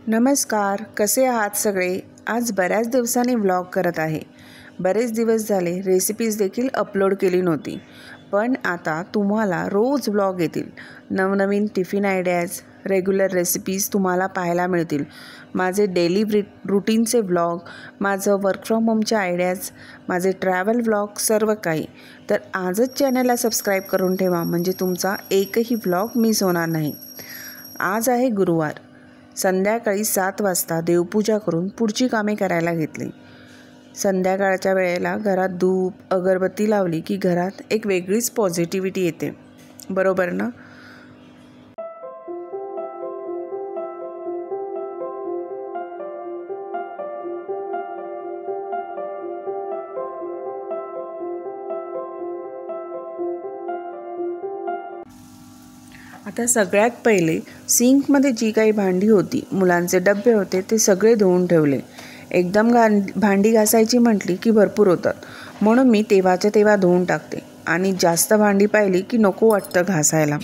नमस्कार, कसे आहात सगळे? आज बऱ्याच दिवसांनी व्लॉग करत आहे. बरेच दिवस झाले रेसिपीज देखील अपलोड केली नव्हती, पण आता तुम्हाला रोज व्लॉग येतील. नवनवीन टिफिन आयडियाज, रेग्युलर रेसिपीज तुम्हाला पाहायला मिळतील. माझे डेली रुटीनचे व्लॉग, माझं वर्क फ्रॉम होमचे आयडियाज, माझे ट्रॅव्हल व्लॉग, सर्व काही. तर आजच चॅनलला सबस्क्राईब करून ठेवा, म्हणजे तुमचा एकही व्लॉग मिस होणार नाही. आज आहे गुरुवार. संध्याकाळी 7 वाजता देवपूजा करून पुढची कामे करायला घेतली. संध्याकाळच्या वेळेला घरात धूप अगरबत्ती लावली की घरात एक वेगळीच पॉझिटिव्हिटी येते, बरोबर ना? आता सगळ्यात पहिले सिंकमध्ये जी काही भांडी होती, मुलांचे डबे होते, ते सगळे धुवून ठेवले. एकदम भांडी घासायची म्हटली की भरपूर होतात, म्हणून मी तेव्हाच्या तेव्हा धुवून टाकते. आणि जास्त भांडी पाहिली की नको वाटतं घासायला.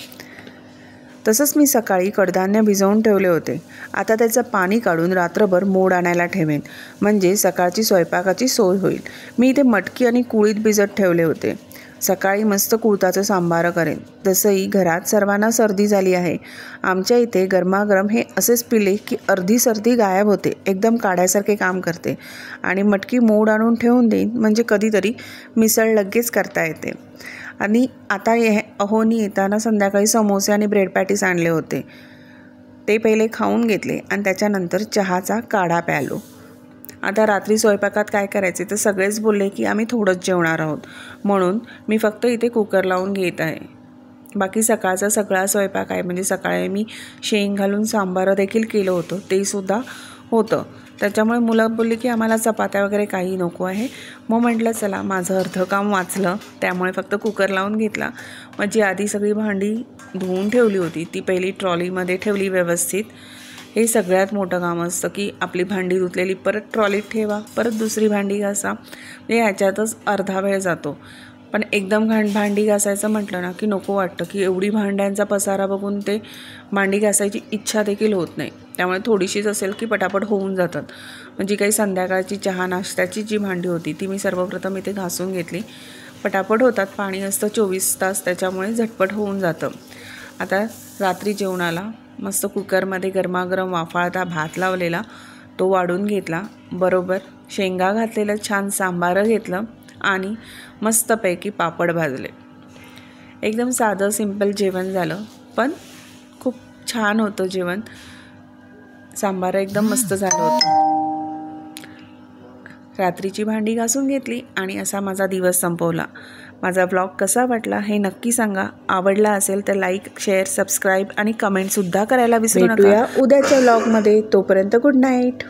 तसंच मी सकाळी कडधान्य भिजवून ठेवले होते. आता त्याचं पाणी काढून रात्रभर मोड आणायला ठेवेन, म्हणजे सकाळची स्वयंपाकाची सोय होईल. मी इथे मटकी आणि कुळीत भिजत ठेवले होते. सकाळी मस्त कुळताचं सांबार करेन. तसंही घरात सर्वांना सर्दी झाली आहे. आमच्या इथे गरमागरम हे असेच पिले की अर्धी सर्दी गायब होते, एकदम काढ्यासारखे काम करते. आणि मटकी मोड आणून ठेवून देईन, म्हणजे कधीतरी मिसळ लगेच करता येते. आणि आता अहोनी येताना संध्याकाळी समोसे आणि ब्रेड पॅटीस आणले होते. ते पहिले खाऊन घेतले आणि त्याच्यानंतर चहाचा काढा प्यालो. आता रात्री स्वयंपाकात काय करायचे तर सगळेच बोलले की आम्ही थोडंच जेवणार आहोत, म्हणून मी फक्त इथे कुकर लावून घेत आहे. बाकी सकाळचा सगळा स्वयंपाक आहे, म्हणजे सकाळी मी शेंग घालून सांबार देखील केलं होतं, ते सुद्धा होतं. त्याच्यामुळे मुलं बोलली की आम्हाला चपात्या वगैरे काही नको आहे. मग म्हटलं चला, माझं अर्धं काम वाचलं, त्यामुळे फक्त कुकर लावून घेतला. मग जी आधी सगळी भांडी धुवून ठेवली होती ती पहिली ट्रॉलीमध्ये ठेवली व्यवस्थित. हे सगळ्यात मोठं काम असतं की आपली भांडी धुतलेली परत ट्रॉलीत ठेवा, परत दुसरी भांडी घासा. म्हणजे ह्याच्यातच अर्धा वेळ जातो. पण एकदम भांडी घासायचं म्हटलं ना की नको वाटतं, की एवढी भांड्यांचा पसारा बघून ते भांडी घासायची इच्छा देखील होत नाही. त्यामुळे थोडीशीच असेल की पटापट होऊन जातात. म्हणजे काही संध्याकाळची चहा नाश्त्याची जी भांडी होती ती मी सर्वप्रथम इथे घासून घेतली. पटापट होतात, पाणी असतं 24 तास, त्याच्यामुळे झटपट होऊन जातं. आता रात्री जेवणाला मस्त कुकरमध्ये गरमागरम वाफाळता भात लावलेला तो वाढून घेतला. बरोबर शेंगा घातलेलं छान सांबार घेतलं आणि मस्तपैकी पापड भाजले. एकदम साधं सिंपल जेवण झालं, पण खूप छान होतं जेवण. सांबार एकदम मस्त झालं होतं. रात्रीची भांडी घासून घेतली आणि असा माझा दिवस संपवला. माझा व्लॉग कसा वाटला हे नक्की सांगा. आवडला असेल तर लाईक, शेअर, सबस्क्राईब आणि कमेंटसुद्धा करायला विसरू नका. भेटूया उद्याच्या व्लॉगमध्ये. तोपर्यंत गुड नाईट.